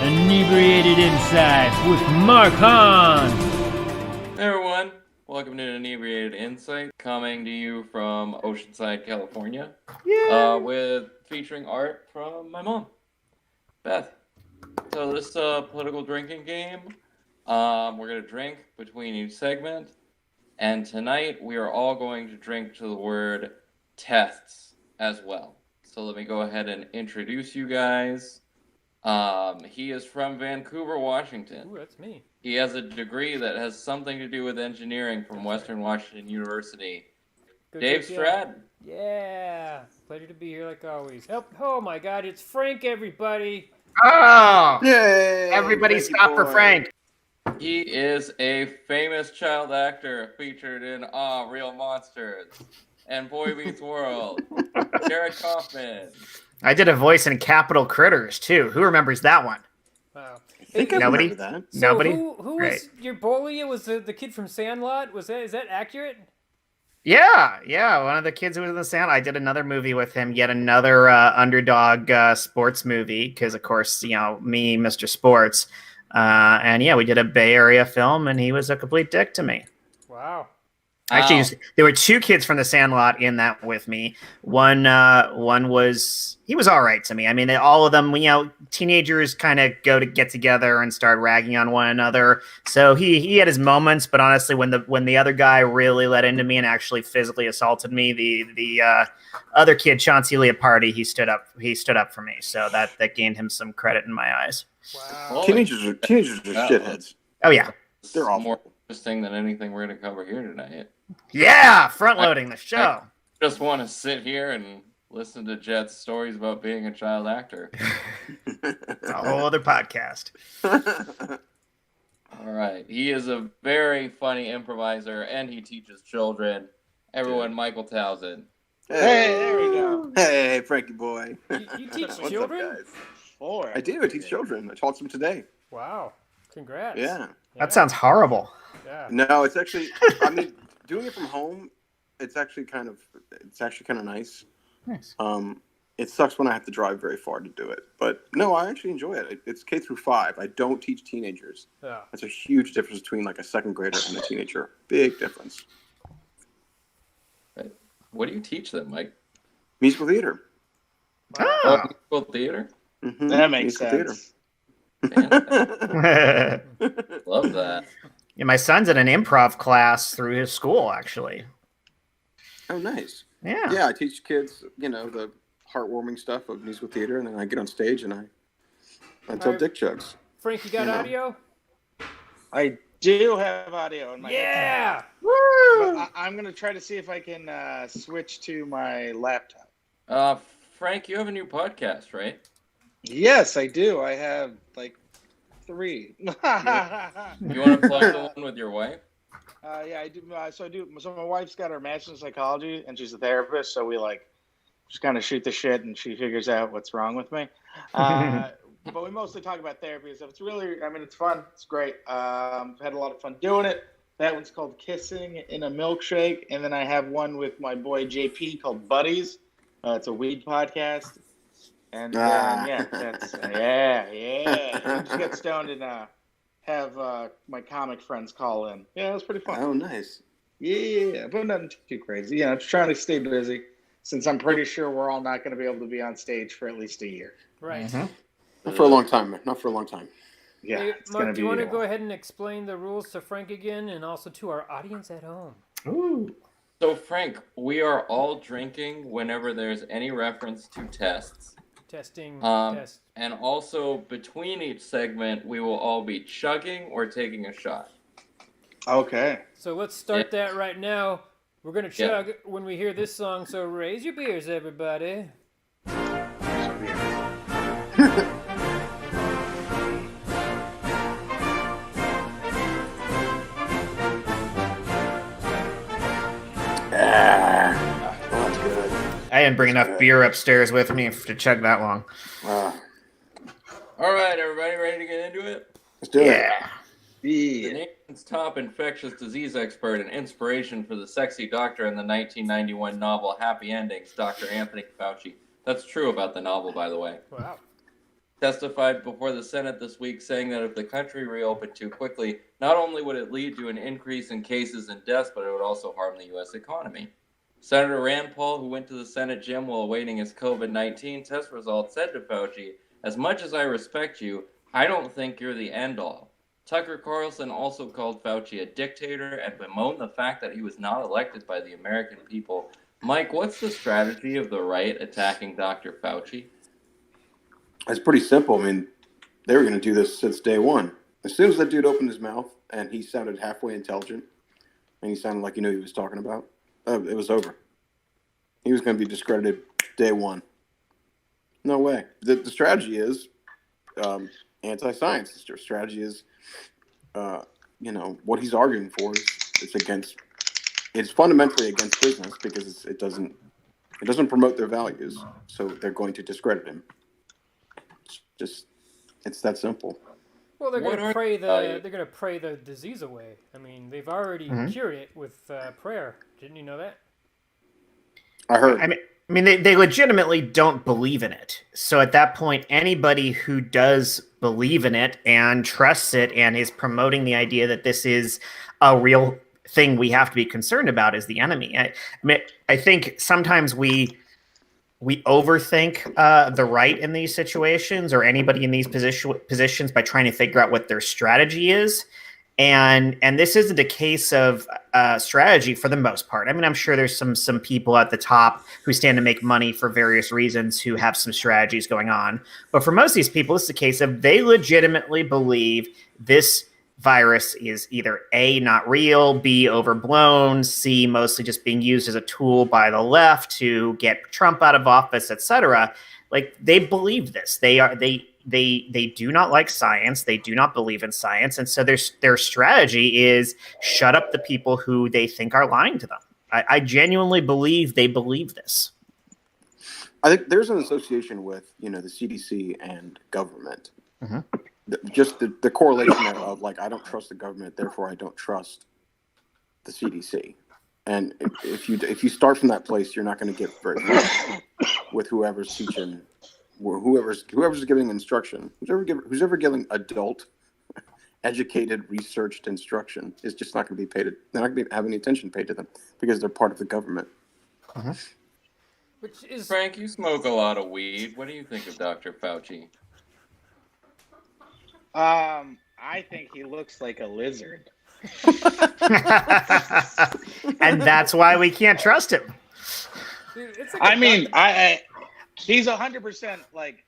Inebriated Insights with Mark Haan. Hey everyone, welcome to Inebriated Insights, coming to you from Oceanside, California, with featuring art from my mom, Beth. So this is a political drinking game. We're gonna drink between each segment, and tonight we are all going to drink to the word tests as well. So let me go ahead and introduce you guys. He is from Vancouver, Washington. Ooh, that's me. He has a degree that has something to do with engineering from Western Washington University. Go Dave JPL. Stratton. Yeah, pleasure to be here like always. Oh my God, it's Frank, everybody. Oh, Yay! everybody Thank you, stop for boy. Frank. He is a famous child actor featured in Real Monsters and Boy Meets World. Jett Kaufman. I did a voice in Capital Critters, too. Who remembers that one? Wow. I think I Nobody? remember that. So Nobody? Who Right. was your bully? It was the kid from Sandlot? Is that accurate? Yeah. One of the kids who was in the sound. I did another movie with him, yet another underdog sports movie, because, of course, me, Mr. Sports. And yeah, we did a Bay Area film, and he was a complete dick to me. Wow. Actually, there were two kids from the Sandlot in that with me. One was all right to me. I mean, all of them, teenagers kind of get together and start ragging on one another. So he had his moments, but honestly, when the other guy really let into me and actually physically assaulted me, the other kid, Chauncey Leopardi, he stood up for me. So that gained him some credit in my eyes. Wow. Teenagers are shitheads. Oh yeah, They're awful. More interesting than anything we're going to cover here tonight. yeah, front loading the show. Just want to sit here and listen to Jett's stories about being a child actor. It's a whole other podcast. All right. He is a very funny improviser, and he teaches children. Everyone, Michael Tauzin. Hey, there we go. Hey, Frankie boy. You teach What's children? up, guys? 4. I do. I teach children. I taught them today. Wow. Congrats. Yeah. That sounds horrible. Yeah. No, it's actually. I mean, doing it from home, it's actually kind of nice. Nice. It sucks when I have to drive very far to do it, but no, I actually enjoy it. It's K through 5. I don't teach teenagers. Yeah. That's a huge difference between like a second grader and a teenager. Big difference. What do you teach them, Mike? Musical theater. Oh, musical theater? Mm-hmm. That makes Musical sense. Yeah, Love that. my son's in an improv class through his school, actually. Oh, nice. Yeah. Yeah, I teach kids, the heartwarming stuff of musical theater, and then I get on stage and I tell Right. dick jokes. Frank, you got audio? I do have audio in my Yeah. But I'm going to try to see if I can switch to my laptop. Frank, you have a new podcast, right? Yes, I do. I have like 3. You want to plug the one with your wife? Yeah, I do. So my wife's got her master's in psychology, and she's a therapist. So we just kind of shoot the shit, and she figures out what's wrong with me. But we mostly talk about therapy and stuff. It's really, it's fun. It's great. I've had a lot of fun doing it. That one's called Kissing in a Milkshake, and then I have one with my boy JP called Buddies. It's a weed podcast. And yeah. We just get stoned and have my comic friends call in. Yeah, it was pretty fun. Oh, nice. Yeah, but nothing too crazy. I'm just trying to stay busy since I'm pretty sure we're all not going to be able to be on stage for at least a year. Right. Mm-hmm. Not for a long time. Not for a long time. Yeah. Hey, it's gonna Mark, do you be, want to go ahead and explain the rules to Frank again and also to our audience at home? Ooh. So, Frank, we are all drinking whenever there's any reference to tests. Testing. Test. And also, between each segment, we will all be chugging or taking a shot. Okay. So let's start that right now. We're going to chug when we hear this song, so raise your beers, everybody. That's good. I didn't bring enough beer upstairs with me to chug that long. All right, everybody, ready to get into it? Let's do it. Yeah. The nation's top infectious disease expert and inspiration for the sexy doctor in the 1991 novel Happy Endings, Dr. Anthony Fauci. That's true about the novel, by the way. Wow. testified before the Senate this week saying that if the country reopened too quickly, not only would it lead to an increase in cases and deaths, but it would also harm the U.S. economy. Senator Rand Paul, who went to the Senate gym while awaiting his COVID-19 test results, said to Fauci, "As much as I respect you, I don't think you're the end-all." Tucker Carlson also called Fauci a dictator and bemoaned the fact that he was not elected by the American people. Mike, what's the strategy of the right attacking Dr. Fauci? It's pretty simple. I mean, they were going to do this since day one. As soon as that dude opened his mouth and he sounded halfway intelligent and he sounded like he knew what he was talking about, it was over. He was going to be discredited day one. No way. The strategy is anti-science. The strategy is, what he's arguing for is it's fundamentally against business because it doesn't promote their values. So they're going to discredit him. It's that simple. Well, they're going to pray the disease away. I mean, they've already cured it with prayer. Didn't you know that? I heard. I mean, they legitimately don't believe in it. So at that point, anybody who does believe in it and trusts it and is promoting the idea that this is a real thing we have to be concerned about is the enemy. I think sometimes we overthink the right in these situations or anybody in these positions by trying to figure out what their strategy is. And this isn't a case of strategy for the most part. I mean, I'm sure there's some people at the top who stand to make money for various reasons who have some strategies going on. But for most of these people, it's a case of they legitimately believe this virus is either A, not real, B, overblown, C, mostly just being used as a tool by the left to get Trump out of office, etc. Like, they believe this. They do not like science. They do not believe in science. And so their strategy is shut up the people who they think are lying to them. I genuinely believe they believe this. I think there's an association with, the CDC and government. Mm-hmm. Just the correlation of like, I don't trust the government, therefore I don't trust the CDC. And if you start from that place, you're not going to get very far with whoever's teaching, or whoever's giving instruction. Who's ever giving adult, educated, researched instruction is just not going to be paid. They're not going to have any attention paid to them because they're part of the government. Mm-hmm. Which is Frank, you smoke a lot of weed. What do you think of Dr. Fauci? I think he looks like a lizard. And that's why we can't trust him. Dude, it's he's 100% like,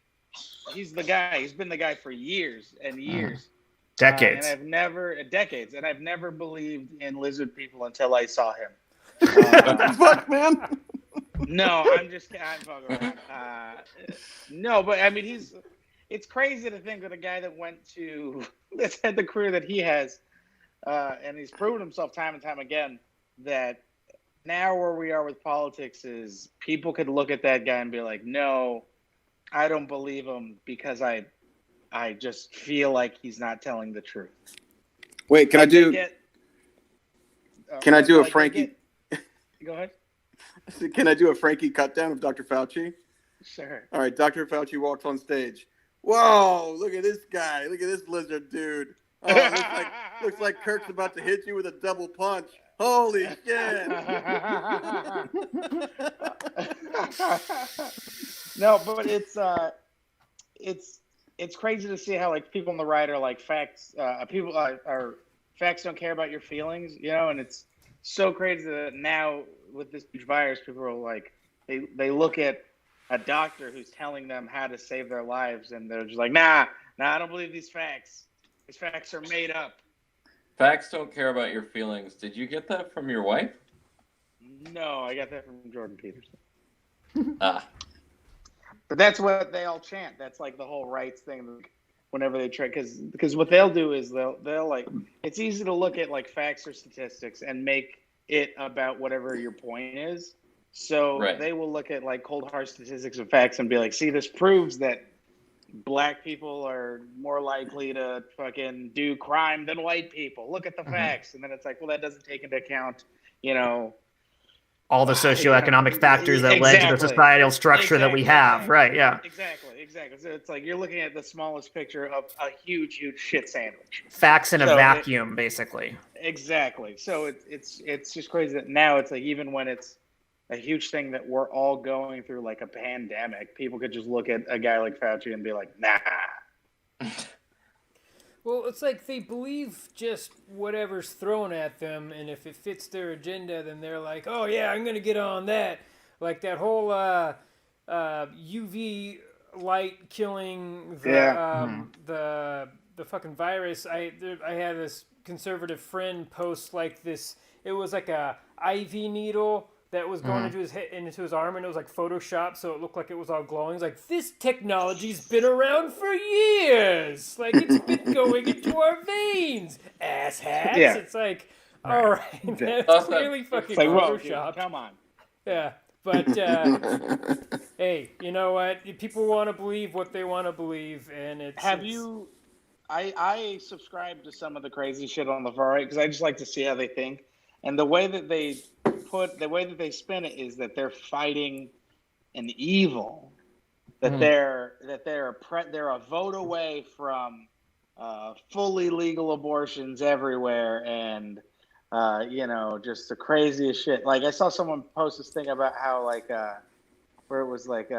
he's the guy. He's been the guy for years and years. Decades. And I've never believed in lizard people until I saw him. Fuck, man. No, I'm fucking around. No, but I mean, it's crazy to think that a guy that's had the career that he has, and he's proven himself time and time again, that now where we are with politics is people could look at that guy and be like, no, I don't believe him because I just feel like he's not telling the truth. Wait, can I do a Frankie? Go ahead. Can I do a Frankie cut down of Dr. Fauci? Sure. All right, Dr. Fauci walks on stage. Whoa, look at this guy. Look at this lizard dude. Oh, looks like Kirk's about to hit you with a double punch. Holy shit. No, but it's crazy to see how like people on the right are like facts facts don't care about your feelings, and it's so crazy that now with this huge virus, people are like they look at a doctor who's telling them how to save their lives, and they're just like, nah, I don't believe these facts. These facts are made up. Facts don't care about your feelings. Did you get that from your wife? No, I got that from Jordan Peterson. Ah. But that's what they all chant. That's like the whole rights thing. Whenever they try, because what they'll do is they'll like, it's easy to look at like facts or statistics and make it about whatever your point is. So They will look at like cold hard statistics and facts and be like, see, this proves that black people are more likely to fucking do crime than white people. Look at the facts. And then it's like, well, that doesn't take into account, all the socioeconomic factors that led to the societal structure that we have. Right. Yeah. Exactly. So it's like you're looking at the smallest picture of a huge shit sandwich. Facts in a vacuum, basically. Exactly. So it's just crazy that now it's like, even when it's a huge thing that we're all going through, like a pandemic, people could just look at a guy like Fauci and be like, nah. Well, it's like they believe just whatever's thrown at them, and if it fits their agenda, then they're like, oh yeah, I'm gonna get on that. Like that whole UV light killing the fucking virus. I had this conservative friend post like this. It was like a IV needle that was going into his head, into his arm, and it was like Photoshop, so it looked like it was all glowing. It's like, this technology's been around for years. Like, it's been going into our veins, asshats. Yeah. It's like, all right, that's clearly fucking Photoshop. Come on. Yeah, but hey, you know what? People want to believe what they want to believe, and it's. I subscribe to some of the crazy shit on the far right because I just like to see how they think, and the way that they spin it is that they're fighting an evil, that they're a vote away from fully legal abortions everywhere, and just the craziest shit. Like, I saw someone post this thing about how, like, where it was like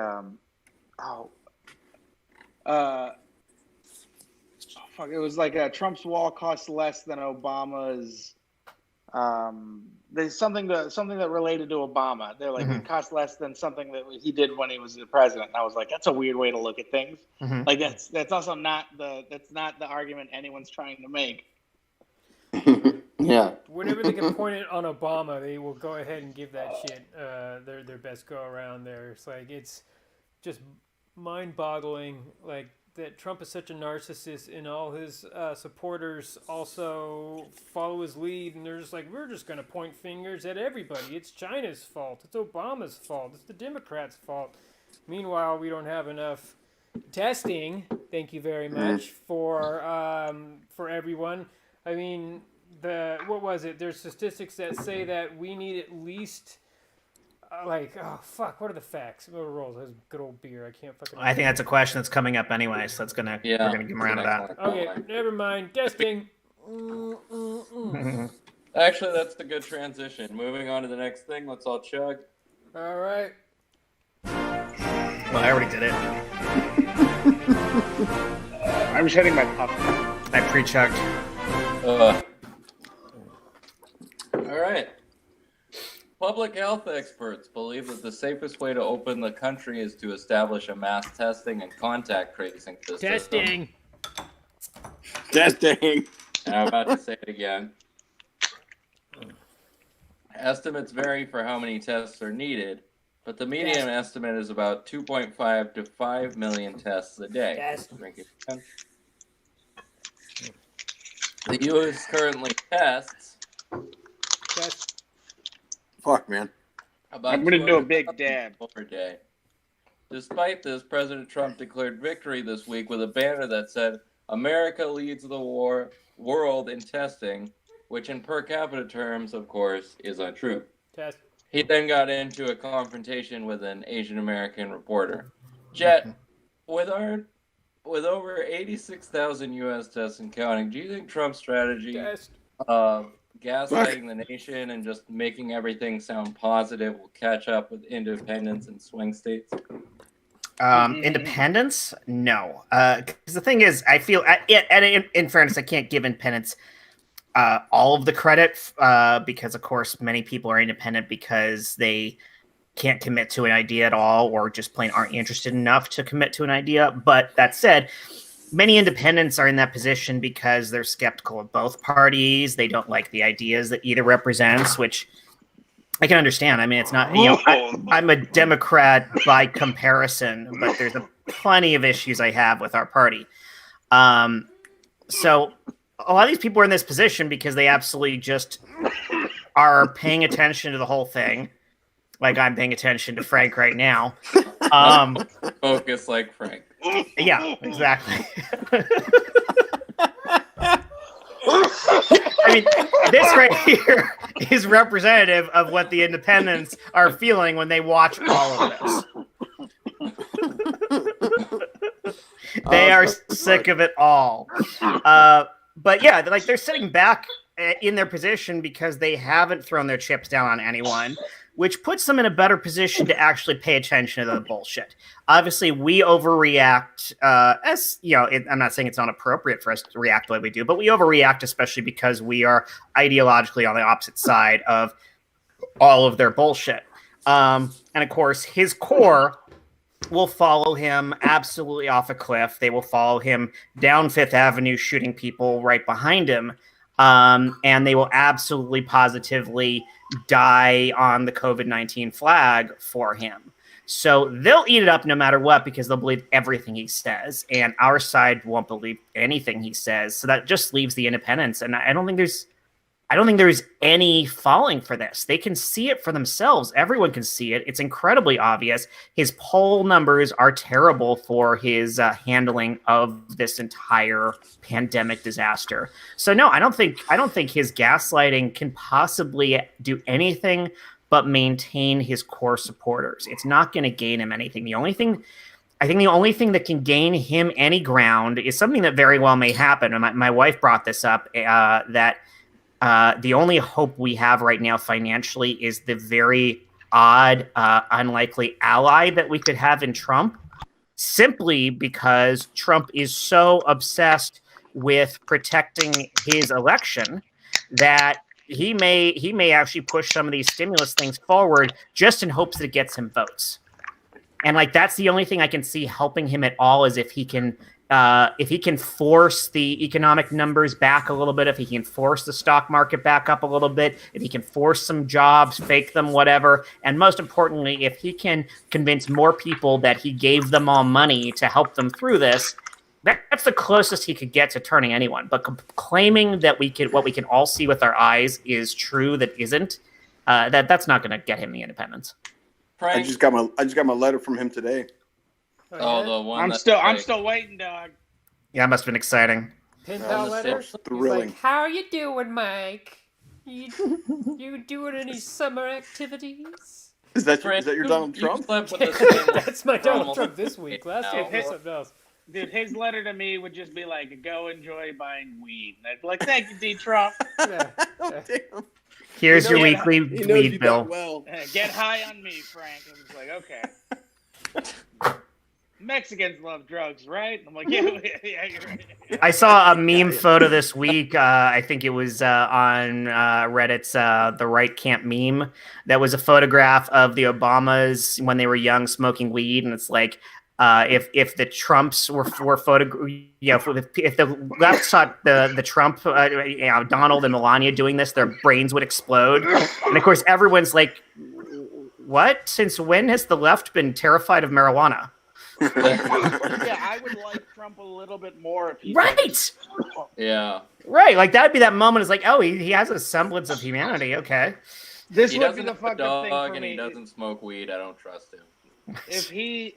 it was like Trump's wall costs less than Obama's. There's something that related to Obama. They're like, it costs less than something that he did when he was the president. And I was like, that's a weird way to look at things. Like, that's also not the argument anyone's trying to make. Yeah. Whenever they can point it on Obama, they will go ahead and give that shit their best go around there. It's like, it's just mind-boggling, like, that Trump is such a narcissist, and all his supporters also follow his lead, and they're just like, we're just going to point fingers at everybody. It's China's fault. It's Obama's fault. It's the Democrats' fault. Meanwhile, we don't have enough testing, thank you very much, for everyone. I mean, what was it? There's statistics that say that we need at least... what are the facts? What rolls? That's good old beer. I can't fucking... I think that's a question that's coming up anyway, so we're gonna give him around to that. Okay, never mind. Testing. Actually, that's the good transition. Moving on to the next thing. Let's all chug. All right. Well, I already did it. I'm just hitting my pup. I pre-chugged. All right. Public health experts believe that the safest way to open the country is to establish a mass testing and contact tracing system. Testing. And I'm about to say it again. Estimates vary for how many tests are needed, but the median estimate is about 2.5 to 5 million tests a day. The U.S. currently tests. Fuck, man. I'm going to do a big dab. Per day. Despite this, President Trump declared victory this week with a banner that said, America leads the world in testing, which in per capita terms, of course, is untrue. Test. He then got into a confrontation with an Asian American reporter. Jett, with over 86,000 U.S. tests and counting, do you think Trump's strategy of gaslighting the nation and just making everything sound positive will catch up with independents and swing states? Independence? No. Because the thing is, I feel, and in fairness, I can't give independents all of the credit because, of course, many people are independent because they can't commit to an idea at all or just plain aren't interested enough to commit to an idea. But that said, many independents are in that position because they're skeptical of both parties. They don't like the ideas that either represents, which I can understand. I mean, it's not, I'm a Democrat by comparison, but there's plenty of issues I have with our party. So a lot of these people are in this position because they absolutely just are paying attention to the whole thing. Like I'm paying attention to Frank right now. Focus like Frank. Yeah, exactly. I mean, this right here is representative of what the independents are feeling when they watch all of this. They are sick of it all. But yeah, like they're sitting back in their position because they haven't thrown their chips down on anyone, which puts them in a better position to actually pay attention to the bullshit. Obviously, we overreact. As you know, I'm not saying it's not appropriate for us to react the way we do, but we overreact, especially because we are ideologically on the opposite side of all of their bullshit. And of course, his core will follow him absolutely off a cliff. They will follow him down Fifth Avenue, shooting people right behind him. And they will absolutely positively die on the COVID-19 flag for him. So they'll eat it up no matter what, because they'll believe everything he says, and our side won't believe anything he says. So that just leaves the independents. And I don't think there's any falling for this. They can see it for themselves. Everyone can see it. It's incredibly obvious. His poll numbers are terrible for his handling of this entire pandemic disaster. So no, I don't think his gaslighting can possibly do anything but maintain his core supporters. It's not going to gain him anything. The only thing that can gain him any ground is something that very well may happen. And my wife brought this up, that the only hope we have right now financially is the very odd, unlikely ally that we could have in Trump, simply because Trump is so obsessed with protecting his election that he may actually push some of these stimulus things forward just in hopes that it gets him votes. And like, that's the only thing I can see helping him at all, is if he can force the economic numbers back a little bit, if he can force the stock market back up a little bit, if he can force some jobs, fake them, whatever. And most importantly, if he can convince more people that he gave them all money to help them through this, that's the closest he could get to turning anyone. But claiming that what we can all see with our eyes is true that isn't, that's not going to get him the independence. Frank? I just got my letter from him today. Oh, the one. I'm still waiting, dog. Yeah, it must have been exciting. Pen pal letter? Thrilling. Like, how are you doing, Mike? You doing any summer activities? Is that Frank, your Donald Trump? That's my Donald Trump this week. Last week was something else. Dude, his letter to me would just be like, "Go enjoy buying weed." And I'd be like, "Thank you, D. Trump. Yeah. Oh, damn. Here's your weekly He knows you weed bill. well. Get high on me, Frank." I was like, "Okay." Mexicans love drugs, right? I'm like, yeah, you're right. I saw a meme photo this week. I think it was on Reddit's The Right Camp meme. That was a photograph of the Obamas when they were young smoking weed, and it's like, if the Trumps were if the left saw the Trump, Donald and Melania doing this, their brains would explode. And of course, everyone's like, "What? Since when has the left been terrified of marijuana?" Yeah, I would like Trump a little bit more if he Right. Yeah. Right. Like that'd be that moment. Is like, oh, he has a semblance of humanity. Okay. This He would be doesn't the have a fucked up thing dog for and me. he doesn't smoke weed. I don't trust him. If he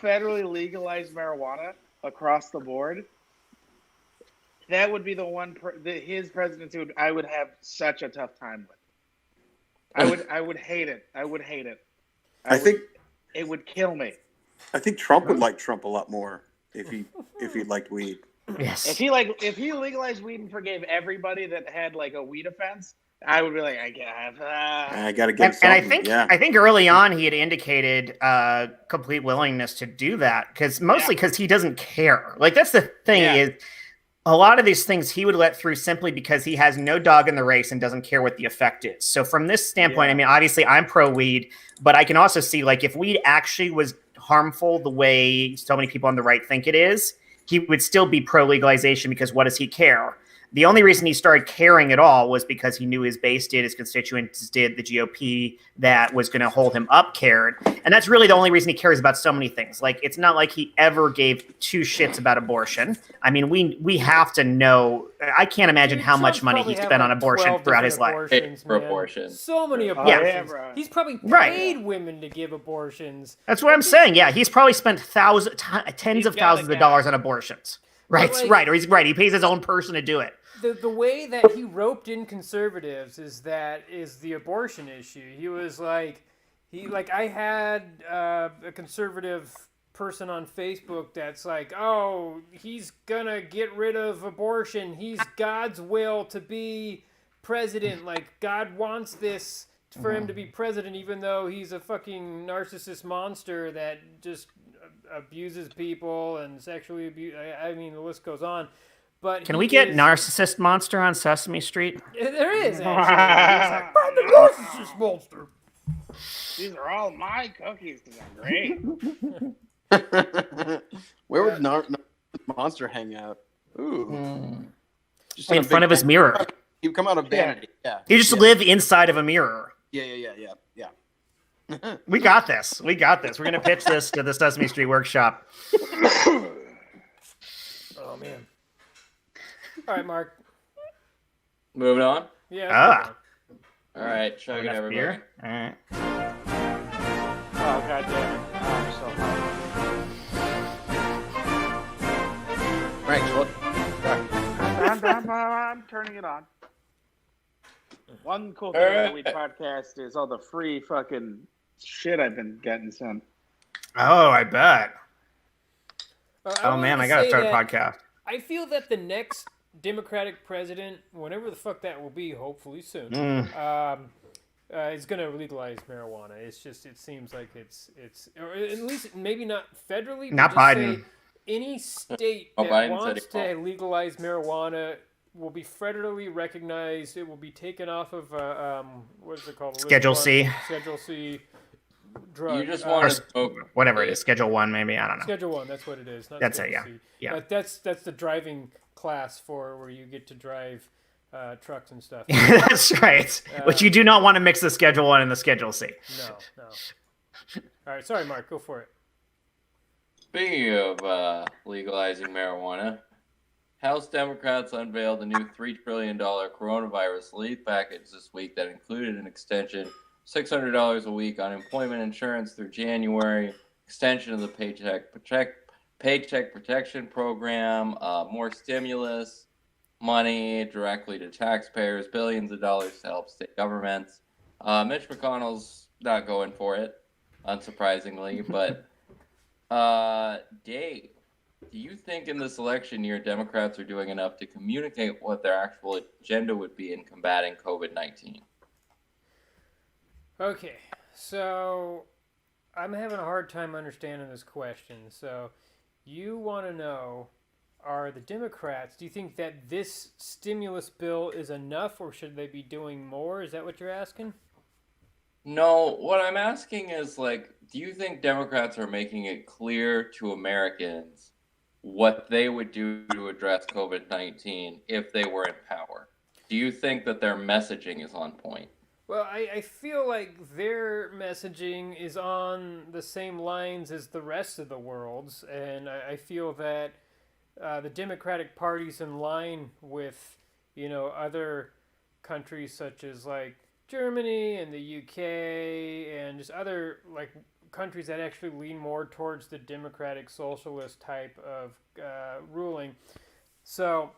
federally legalized marijuana across the board, that would be the one his presidency I would have such a tough time with. I would hate it. I would hate it. I think it would kill me. I think Trump would like Trump a lot more if he liked weed. Yes. If he legalized weed and forgave everybody that had like a weed offense, I would be like, I got to get something. I think early on he had indicated complete willingness to do that, because he doesn't care. Like that's the thing is, a lot of these things he would let through simply because he has no dog in the race and doesn't care what the effect is. So from this standpoint, I mean, obviously I'm pro weed, but I can also see like if weed actually was harmful the way so many people on the right think it is, he would still be pro legalization, because what does he care? The only reason he started caring at all was because he knew his base did, his constituents did, the GOP that was going to hold him up cared. And that's really the only reason he cares about so many things. Like, it's not like he ever gave two shits about abortion. I mean, we have to know. I can't imagine how much money he spent on abortion throughout his life. For abortion. So many abortions. Yeah, he's probably paid women to give abortions. That's what I'm saying. Yeah, he's probably spent tens of thousands of dollars on abortions. Right, like, right, or he's right. He pays his own person to do it. the way that he roped in conservatives is the abortion issue. He was like, I had a conservative person on Facebook that's like, oh, he's gonna get rid of abortion. He's God's will to be president. Like, God wants this for him to be president, even though he's a fucking narcissist monster that just abuses people and sexually abuse. I mean, the list goes on. But Can we get Narcissist Monster on Sesame Street? There is actually. I'm the narcissist monster. These are all my cookies because I'm great. Where would Monster hang out? Ooh. Just In front of his mirror. He'd come out of vanity. Yeah. He just live inside of a mirror. Yeah. We got this. We're gonna pitch this to the Sesame Street Workshop. Oh man. All right, Mark. Moving on. Yeah. All right, chug it, everybody. Beer? All right. Oh, God damn it. Oh, I'm so hot. Frank, I'm turning it on. One cool thing about the Weed Podcast is all the free fucking shit I've been getting sent. Oh, I bet. I man, I gotta start a podcast. I feel that the next Democratic president, whenever the fuck that will be, hopefully soon, is going to legalize marijuana. It's just, it seems like it's, or at least maybe not federally, but Not just Biden. say any state that Biden wants said he to legalize marijuana will be federally recognized. It will be taken off of what is it called? Schedule C. Schedule C drug. You just want to smoke Whatever it is, Schedule 1 maybe, I don't know. Schedule 1, that's what it is. Not That's it, Schedule yeah. C. That's the driving class for where you get to drive trucks and stuff. That's right. But you do not want to mix the Schedule 1 and the Schedule C. No. All right, sorry, Mark, go for it. Speaking of legalizing marijuana, House Democrats unveiled a new $3 trillion coronavirus relief package this week that included an extension, $600 a week unemployment insurance through January, extension of the Paycheck Protection Program, more stimulus money directly to taxpayers, billions of dollars to help state governments. Mitch McConnell's not going for it, unsurprisingly, but Dave, do you think in this election year Democrats are doing enough to communicate what their actual agenda would be in combating COVID-19? Okay, so I'm having a hard time understanding this question. So you want to know, are the Democrats, do you think that this stimulus bill is enough, or should they be doing more? Is that what you're asking? No, what I'm asking is, like, do you think Democrats are making it clear to Americans what they would do to address COVID-19 if they were in power? Do you think that their messaging is on point? Well, I feel like their messaging is on the same lines as the rest of the world's, and I feel that the Democratic Party's in line with, other countries such as, like, Germany and the UK and just other, like, countries that actually lean more towards the democratic socialist type of ruling. So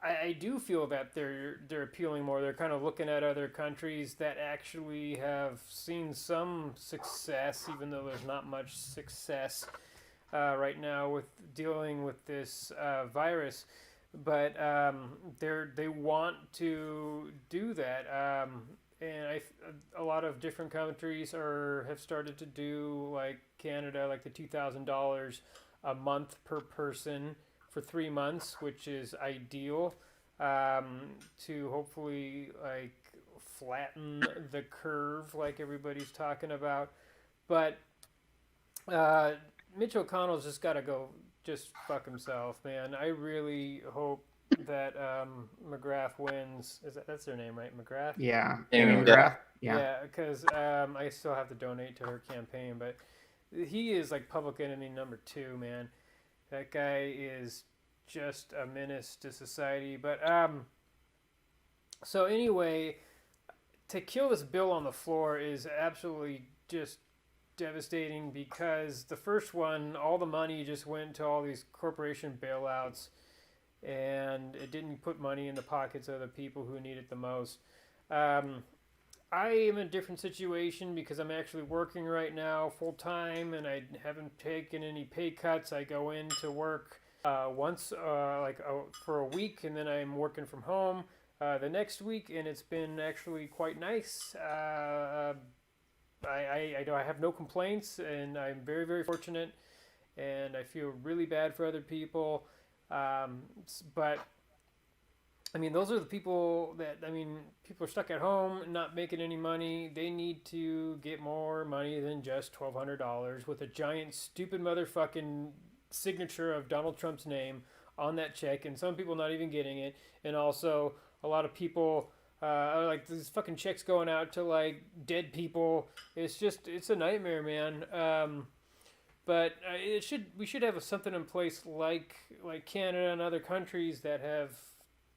I do feel that they're appealing more. They're kind of looking at other countries that actually have seen some success, even though there's not much success right now with dealing with this virus. But they want to do that, and a lot of different countries have started to do, like Canada, like the $2,000 a month per person for 3 months, which is ideal to hopefully like flatten the curve, like everybody's talking about. But Mitch McConnell's just got to go. Just fuck himself, man. I really hope that McGrath wins. That's their name, right? McGrath? Yeah. Amy McGrath. Yeah, because I still have to donate to her campaign, but he is like public enemy number 2, man. That guy is just a menace to society. But so anyway, to kill this bill on the floor is absolutely just devastating because the first one, all the money just went to all these corporation bailouts, and it didn't put money in the pockets of the people who need it the most. I am in a different situation because I'm actually working right now full time, and I haven't taken any pay cuts. I go into work once, for a week, and then I'm working from home the next week, and it's been actually quite nice. I have no complaints, and I'm very, very fortunate, and I feel really bad for other people. But I mean, those are the people people are stuck at home, not making any money. They need to get more money than just $1,200 with a giant, stupid motherfucking signature of Donald Trump's name on that check, and some people not even getting it. And also, a lot of people, like these fucking checks going out to like dead people. It's a nightmare, man. But we should have something in place like Canada and other countries that have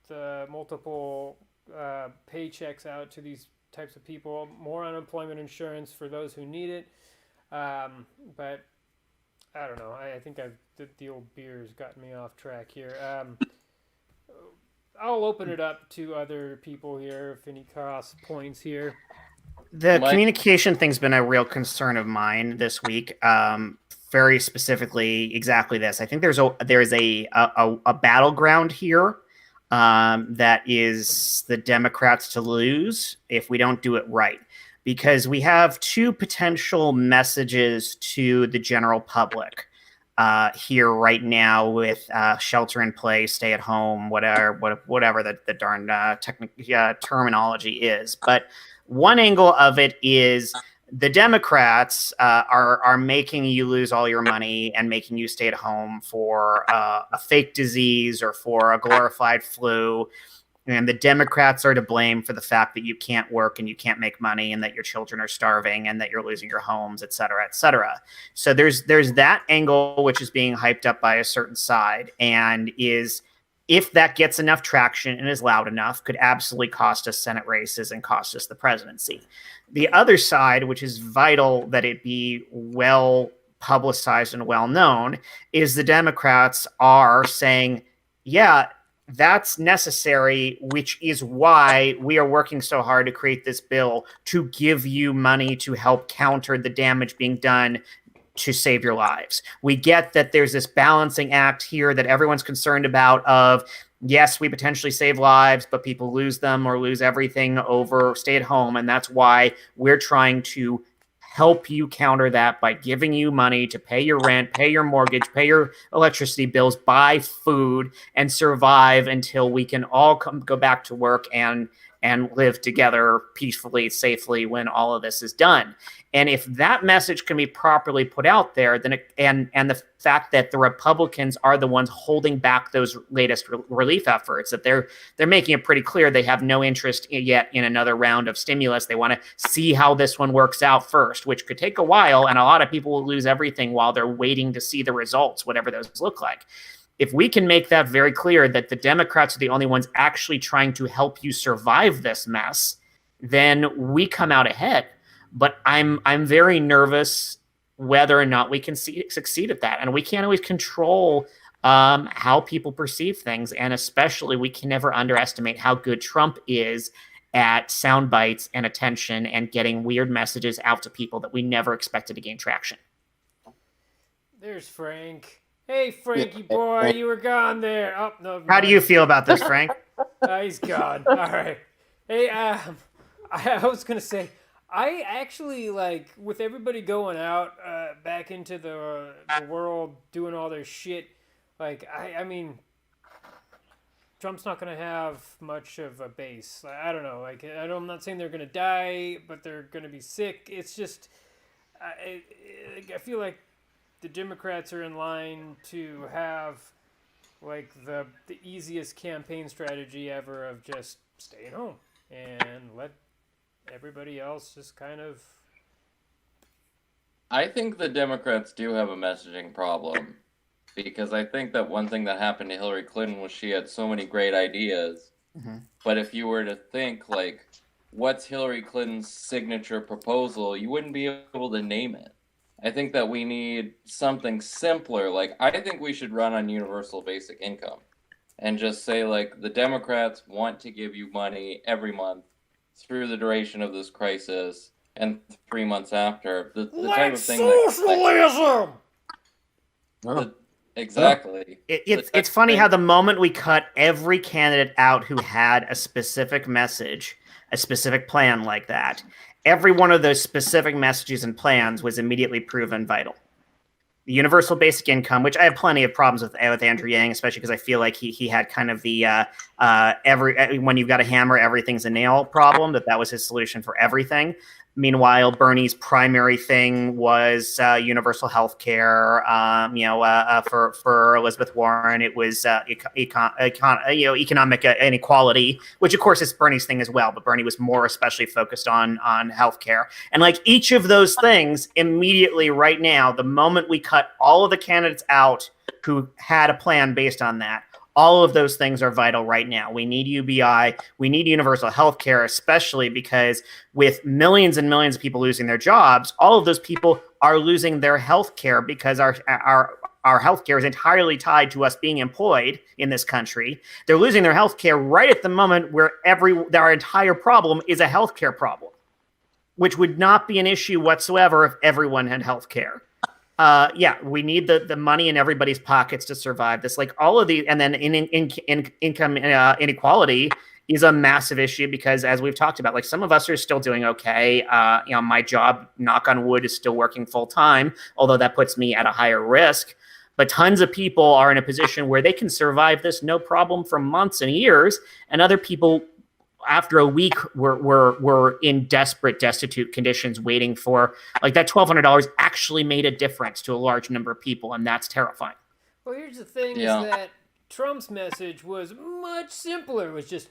the multiple paychecks out to these types of people, more unemployment insurance for those who need it. But I don't know. I think the old beer has gotten me off track here. I'll open it up to other people here if any cross points here. The Mike? communication thing's been a real concern of mine this week. Very specifically, exactly this. I think there is a battleground here that is the Democrats to lose if we don't do it right, because we have two potential messages to the general public here right now with shelter in place, stay at home, whatever the darn terminology is. But one angle of it is the Democrats are making you lose all your money and making you stay at home for a fake disease or for a glorified flu. And the Democrats are to blame for the fact that you can't work and you can't make money and that your children are starving and that you're losing your homes, et cetera, et cetera. So there's that angle, which is being hyped up by a certain side, and is, if that gets enough traction and is loud enough, could absolutely cost us Senate races and cost us the presidency. The other side, which is vital that it be well publicized and well known, is the Democrats are saying, yeah, that's necessary, which is why we are working so hard to create this bill to give you money to help counter the damage being done to save your lives. We get that there's this balancing act here that everyone's concerned about of, yes, we potentially save lives, but people lose them or lose everything over stay at home. And that's why we're trying to help you counter that by giving you money to pay your rent, pay your mortgage, pay your electricity bills, buy food, and survive until we can all go back to work and live together peacefully, safely when all of this is done. And if that message can be properly put out there, then and the fact that the Republicans are the ones holding back those latest relief efforts, that they're making it pretty clear they have no interest yet in another round of stimulus. They want to see how this one works out first, which could take a while, and a lot of people will lose everything while they're waiting to see the results, whatever those look like. If we can make that very clear that the Democrats are the only ones actually trying to help you survive this mess, then we come out ahead. But I'm very nervous whether or not we can succeed at that. And we can't always control how people perceive things. And especially, we can never underestimate how good Trump is at sound bites and attention and getting weird messages out to people that we never expected to gain traction. There's Frank. Hey, Frankie boy, you were gone there. Oh, no. How do you feel about this, Frank? He's gone. All right. Hey, I was going to say, I actually, like, with everybody going out back into the world, doing all their shit, like, I mean, Trump's not going to have much of a base. I don't know. Like, I'm not saying they're going to die, but they're going to be sick. It's just, I feel like the Democrats are in line to have, like, the easiest campaign strategy ever of just staying home and let everybody else just kind of... I think the Democrats do have a messaging problem, because I think that one thing that happened to Hillary Clinton was she had so many great ideas, but if you were to think, like, what's Hillary Clinton's signature proposal, you wouldn't be able to name it. I think that we need something simpler. Like, I think we should run on universal basic income and just say, like, the Democrats want to give you money every month through the duration of this crisis and 3 months after. The type of thing socialism! Exactly. It's funny how the moment we cut every candidate out who had a specific message, a specific plan like that, every one of those specific messages and plans was immediately proven vital. The universal basic income, which I have plenty of problems with Andrew Yang, especially because I feel like he had kind of the when you've got a hammer, everything's a nail problem, that was his solution for everything. Meanwhile, Bernie's primary thing was universal health care. For Elizabeth Warren, it was economic inequality, which of course is Bernie's thing as well. But Bernie was more especially focused on health care. And like each of those things, immediately right now, the moment we cut all of the candidates out who had a plan based on that, all of those things are vital right now. We need UBI. We need universal health care, especially because with millions and millions of people losing their jobs, all of those people are losing their health care because our health care is entirely tied to us being employed in this country. They're losing their health care right at the moment where our entire problem is a health care problem, which would not be an issue whatsoever if everyone had health care. We need the money in everybody's pockets to survive this. Like all of the, and then income inequality is a massive issue because, as we've talked about, like some of us are still doing okay. My job, knock on wood, is still working full time, although that puts me at a higher risk. But tons of people are in a position where they can survive this no problem for months and years, and other people, after a week, were in desperate, destitute conditions, waiting for like that $1,200 actually made a difference to a large number of people, and that's terrifying. Well, here's the thing: is that Trump's message was much simpler. It was just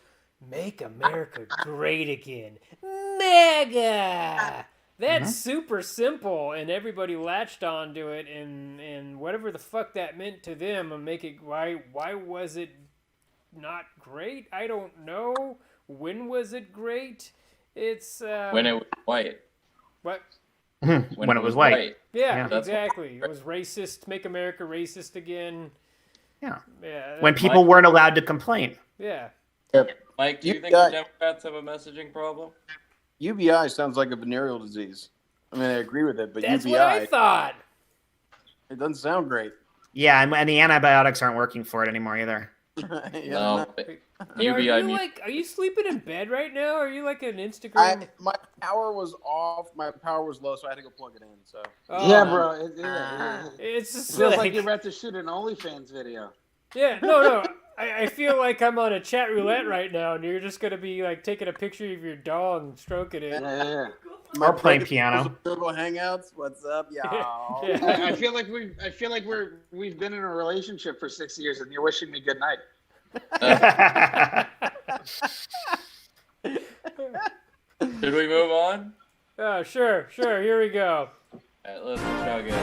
make America great again, mega. That's super simple, and everybody latched onto it, and whatever the fuck that meant to them, and make it why was it not great? I don't know. When was it great? It's when it was white. What? When it was white. Yeah, exactly. It was racist. Make America racist again. Yeah. Yeah. When people weren't allowed to complain. Yeah. Mike, do you think the Democrats have a messaging problem? UBI sounds like a venereal disease. I mean, I agree with it, but That's UBI, what I thought. it doesn't sound great. Yeah, and the antibiotics aren't working for it anymore either. No. Are you sleeping in bed right now? Are you like an Instagram? My power was off. My power was low, so I had to go plug it in. So Yeah, bro. It's just feels like you're about to shoot an OnlyFans video. Yeah, no. I feel like I'm on a chat roulette right now, and you're just gonna be like taking a picture of your dog and stroking it. Yeah. Or playing piano. Turbo Hangouts. What's up, y'all? Yeah. I feel like we've been in a relationship for 6 years, and you're wishing me good night. Should we move on? Oh, sure. Here we go. All right, let's chug it.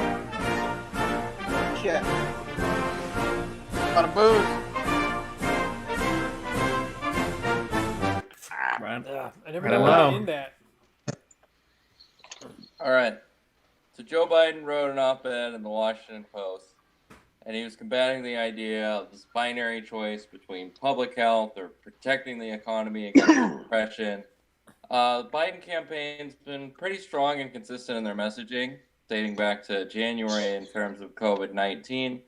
Shit. Got a booze. I never know how to end that. All right. So Joe Biden wrote an op-ed in the Washington Post, and he was combating the idea of this binary choice between public health or protecting the economy against depression. The Biden campaign's been pretty strong and consistent in their messaging, dating back to January in terms of COVID-19,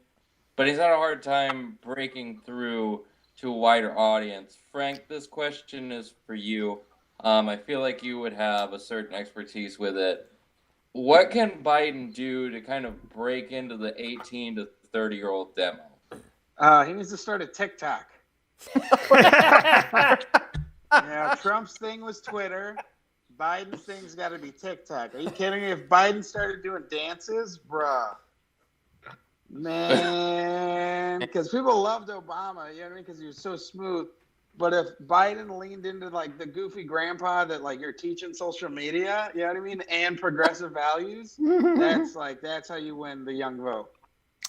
but he's had a hard time breaking through to a wider audience. Frank, this question is for you. I feel like you would have a certain expertise with it. What can Biden do to kind of break into the 18 to 30-year-old demo? He needs to start a TikTok. Trump's thing was Twitter. Biden's thing's got to be TikTok. Are you kidding me? If Biden started doing dances, bruh. Man, because people loved Obama, you know what I mean? Because he was so smooth. But if Biden leaned into like the goofy grandpa that like you're teaching social media, you know what I mean, and progressive values, that's how you win the young vote.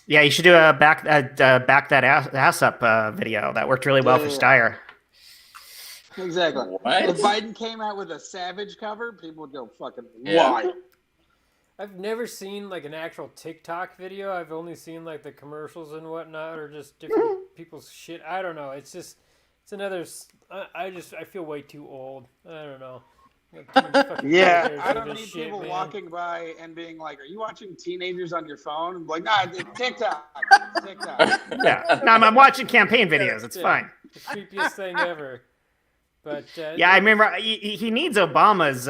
Yeah, you should do a back that ass up video. That worked really well for Steyer. Exactly. What? If Biden came out with a Savage cover, people would go fucking wild. I've never seen like an actual TikTok video. I've only seen like the commercials and whatnot, or just different people's shit. I don't know. It's another. I feel way too old. I don't know. Too many fucking Yeah, pictures I of don't this need shit, people man. walking by and being like, "Are you watching teenagers on your phone?" I'm like, "Nah, it's TikTok, TikTok." Yeah. No, I'm watching campaign videos. It's Yeah. fine. The creepiest thing ever. But Yeah, I remember he needs Obama's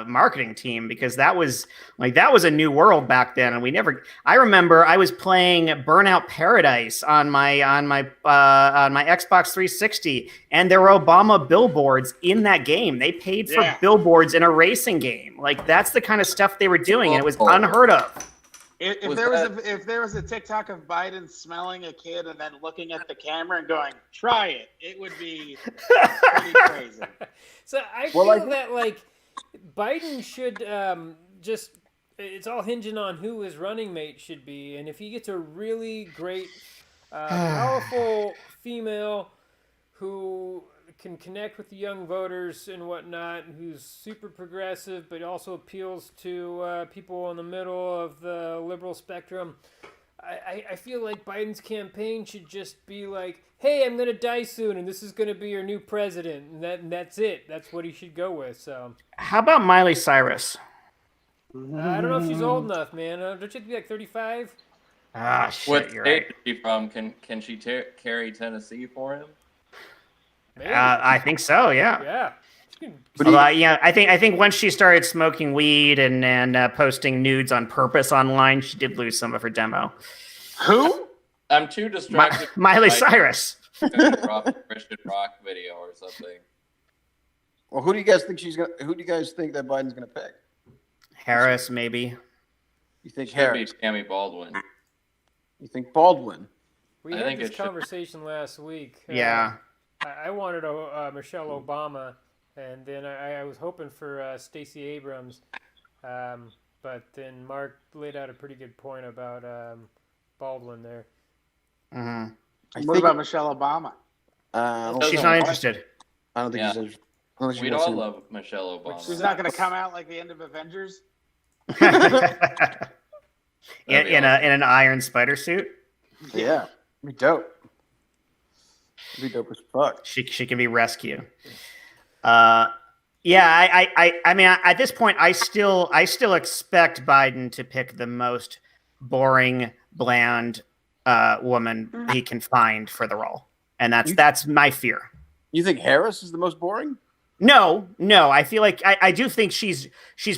marketing team because that was a new world back then, and we never. I remember I was playing Burnout Paradise on my Xbox 360, and there were Obama billboards in that game. They paid for billboards in a racing game. Like that's the kind of stuff they were doing, and it was unheard of. If there was a TikTok of Biden smelling a kid and then looking at the camera and going, "Try it," it would be pretty crazy. So I feel that like Biden should just. It's all hinging on who his running mate should be, and if he gets a really great, powerful female who can connect with the young voters and whatnot, who's super progressive but also appeals to people in the middle of the liberal spectrum, I feel like Biden's campaign should just be like, hey, I'm going to die soon and this is going to be your new president, and that's it. That's what he should go with. So how about Miley Cyrus? I don't know if she's old enough, man. Don't you have to be like 35? Ah, shit, What you're state right. is she from? Can she carry Tennessee for him? I think so. Yeah. Yeah. Although, I think once she started smoking weed and posting nudes on purpose online, she did lose some of her demo. Who? I'm too distracted. Miley Cyrus. Drop a Christian rock video or something. Well, who do you guys think Who do you guys think that Biden's gonna pick? Harris, maybe. You think Should Harris? be Tammy Baldwin. You think Baldwin? We I had think this it should- conversation last week. Yeah. I wanted Michelle Obama, and then I was hoping for Stacey Abrams, but then Mark laid out a pretty good point about Baldwin there. Mm-hmm. What about Michelle Obama? She's not interested. I don't think Yeah. she's interested. I don't think she We'd wants all to- love Michelle Obama. She's not going to come out like the end of Avengers. in That'd be an iron spider suit. Yeah, it'd be dope. It'd be dope as fuck. She can be rescued. I mean, at this point, I still expect Biden to pick the most boring, bland woman he can find for the role, and that's my fear. You think Harris is the most boring? No. I feel like I do think she's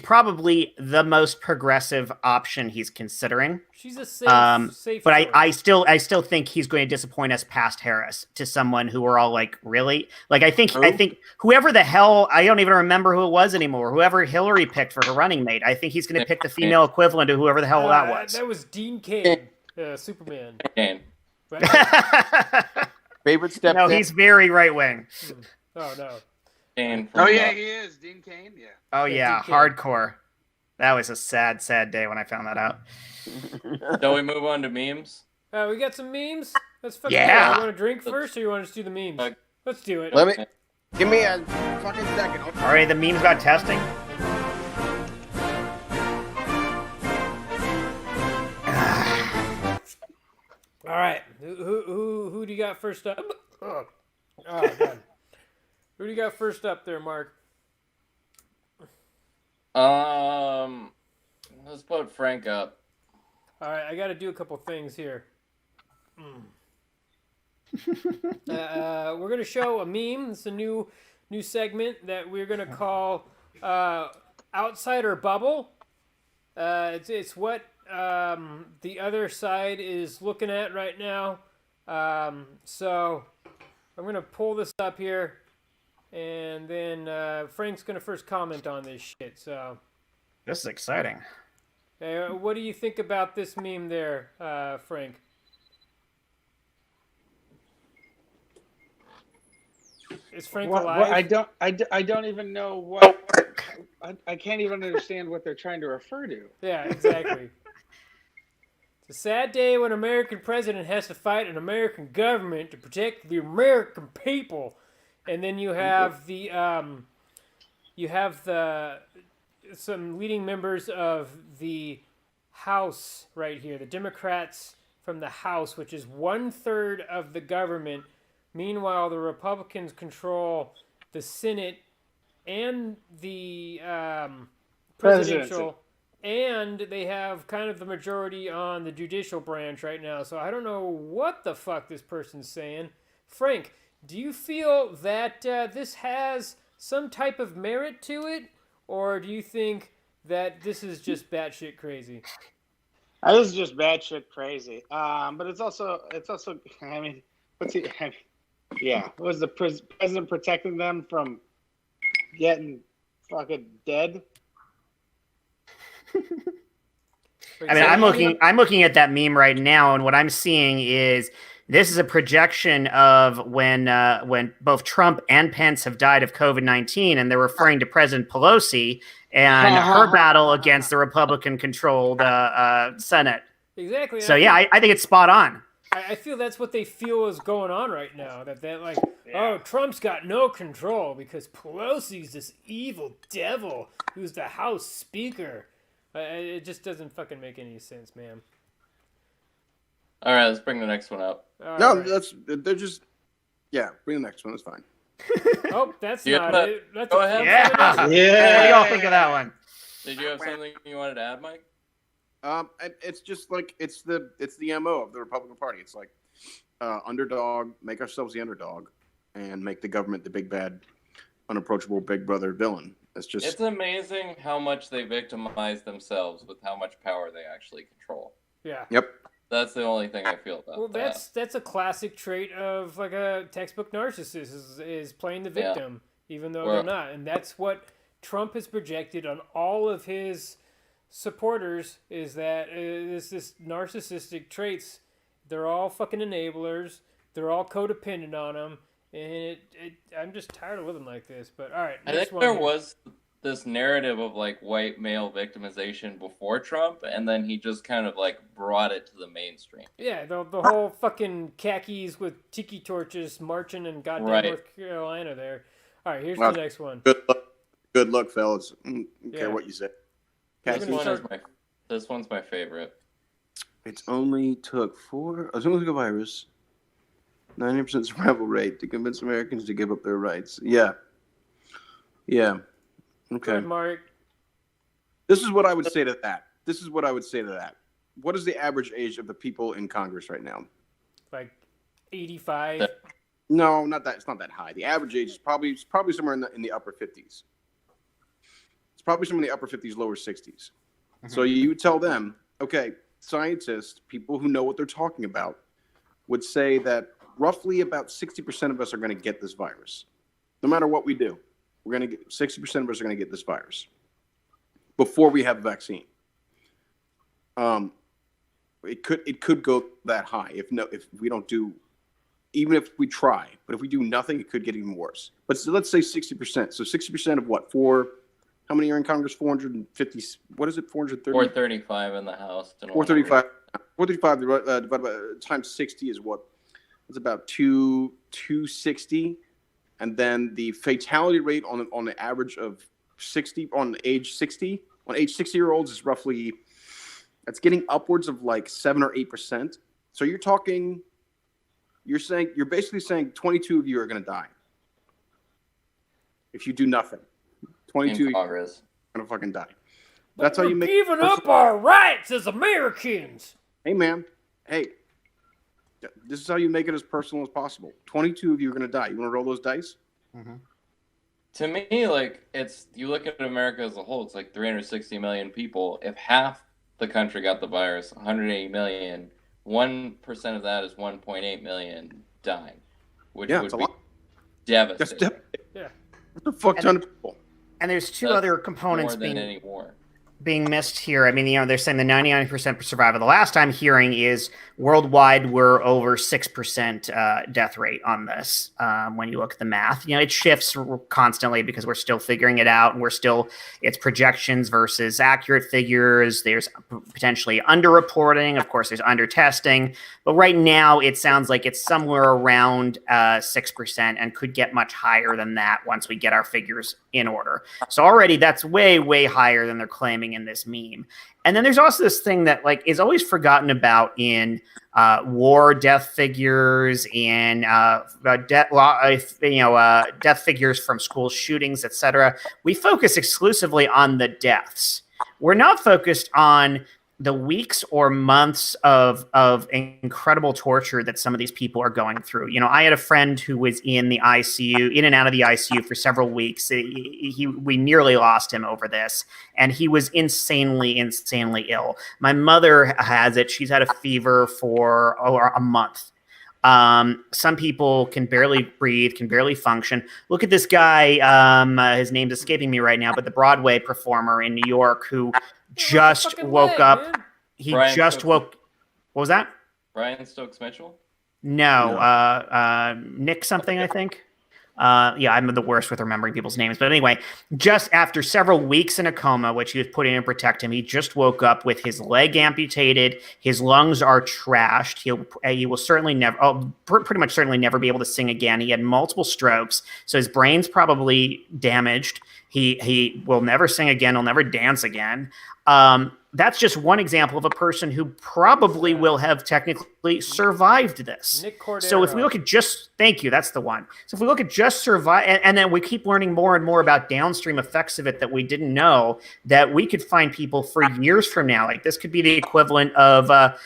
probably the most progressive option he's considering. She's a safe. But choice. I still think he's going to disappoint us past Harris to someone who we're all like, really? Like I think whoever the hell, I don't even remember who it was anymore. Whoever Hillary picked for her running mate, I think he's going to pick the female equivalent of whoever the hell that was. That was Dean Cain, Superman. Kane. But, Favorite step? No, he's very right wing. oh no. Kane from, Oh yeah, he is Dean Cain. Yeah. Oh yeah, Dean Cain. hardcore. That was a sad day when I found that out. Shall we move on to memes? We got some memes. Let's fucking Yeah. go. You want to drink first, or you want to just do the memes? Let's do it. Let me give me a fucking second. All right, the memes got testing. All right. Who do you got first up? Oh God. Who do you got first up there, Mark? Let's put Frank up. All right, I got to do a couple things here. We're gonna show a meme. It's a new segment that we're gonna call Outsider Bubble. It's what the other side is looking at right now. So I'm gonna pull this up here, and then Frank's gonna first comment on this shit. So This is exciting. what do you think about this meme there, Frank? Is Frank alive? I don't even know what. I can't even understand what they're trying to refer to. Yeah, exactly. It's a sad day when an American president has to fight an American government to protect the American people, and then you have the some leading members of the House right here, the Democrats from the House, which is 1/3 of the government. Meanwhile, the Republicans control the Senate and the presidential, and they have kind of the majority on the judicial branch right now. So I don't know what the fuck this person's saying. Frank, do you feel that this has some type of merit to it, or do you think that this is just batshit crazy? This is just batshit crazy. But it's also. I mean, what's he? I mean, yeah, was the president protecting them from getting fucking dead? I mean, I'm looking at that meme right now, and what I'm seeing is this is a projection of when both Trump and Pence have died of COVID-19, and they're referring to President Pelosi and her battle against the Republican-controlled Senate. Exactly. So yeah, I think it's spot on. I feel that's what they feel is going on right now. That they're like, oh, Trump's got no control because Pelosi's this evil devil who's the House Speaker. It just doesn't fucking make any sense, man. All right, let's bring the next one up. They're just bring the next one. That's fine. Oh, that's Yeah, not but- it. That's go a ahead. Yeah. What do y'all think of that one? Did you have something you wanted to add, Mike? It's just like it's the MO of the Republican Party. It's like underdog, make ourselves the underdog, and make the government the big bad, unapproachable big brother villain. It's amazing how much they victimize themselves with how much power they actually control. Yeah. Yep. That's the only thing I feel about Well, that. that's a classic trait of like a textbook narcissist is playing the victim, even though they're not, and that's what Trump has projected on all of his supporters is that this narcissistic traits. They're all fucking enablers. They're all codependent on him, and I'm just tired of living like this. But all right, I think there was this narrative of like white male victimization before Trump, and then he just kind of like brought it to the mainstream. Yeah, the whole fucking khakis with tiki torches marching in goddamn North Carolina there. All right, here's the next one. Good luck, fellas. Don't care what you say. This one's my favorite. It only took a virus, 90% survival rate to convince Americans to give up their rights. Yeah. Okay. Good, Mark. This is what I would say to that. What is the average age of the people in Congress right now? Like 85. No, not that. It's not that high. The average age is probably somewhere in the upper 50s. It's probably somewhere in the upper 50s, lower 60s. Mm-hmm. So you tell them, okay, scientists, people who know what they're talking about, would say that roughly about 60% of us are going to get this virus. No matter what we do, 60% of us are going to get this virus before we have a vaccine. It could go that high if we don't do, even if we try, but if we do nothing, it could get even worse. But let's say 60%. So 60% of what? How many are in Congress? 450. What is it? 430. 435 in the House. 435. 435 divided by times 60 is what? It's about 260. And then the fatality rate on the average of 60 on age 60-year-olds is roughly, it's getting upwards of like 7 or 8%. So you're basically saying 22 of you are going to die if you do nothing. 22 in Congress are going to fucking die. That's how you make. Giving up our rights as Americans. Hey man, this is how you make it as personal as possible. 22 of you are going to die. You want to roll those dice? Mm-hmm. To me, like you look at America as a whole, it's like 360 million people. If half the country got the virus, 180 million, 1% of that is 1.8 million dying, which would be devastating. That's a fuck ton of people. And there's two other components more than any war. being missed here. I mean, they're saying the 99% survival. The last I'm hearing is worldwide we're over 6% death rate on this. When you look at the math, it shifts constantly because we're still figuring it out, and it's projections versus accurate figures. There's potentially underreporting. Of course, there's under testing, but right now it sounds like it's somewhere around 6% and could get much higher than that once we get our figures in order. So already that's way, way higher than they're claiming in this meme. And then there's also this thing that like is always forgotten about in war death figures and death figures from school shootings, etc. We focus exclusively on the deaths. We're not focused on the weeks or months of incredible torture that some of these people are going through. You know, I had a friend who was in the ICU, in and out of the ICU for several weeks. We nearly lost him over this, and he was insanely ill. My mother has it. She's had a fever for a month. Some people can barely breathe, can barely function. Look at this guy. His name's escaping me right now, but the Broadway performer in New York who just woke up. Man. He Brian just Stokes. Woke. What was that? Brian Stokes Mitchell? No. Nick something, I think. Yeah, I'm the worst with remembering people's names. But anyway, just after several weeks in a coma, which he was put in to protect him, he just woke up with his leg amputated. His lungs are trashed. He will certainly never, pretty much certainly never be able to sing again. He had multiple strokes, so his brain's probably damaged. He will never sing again. He'll never dance again. That's just one example of a person who probably will have technically survived this. Nick Cordero. So if we look at thank you, that's the one. So if we look at just survive, and then we keep learning more and more about downstream effects of it that we didn't know, that we could find people for years from now. Like this could be the equivalent of, what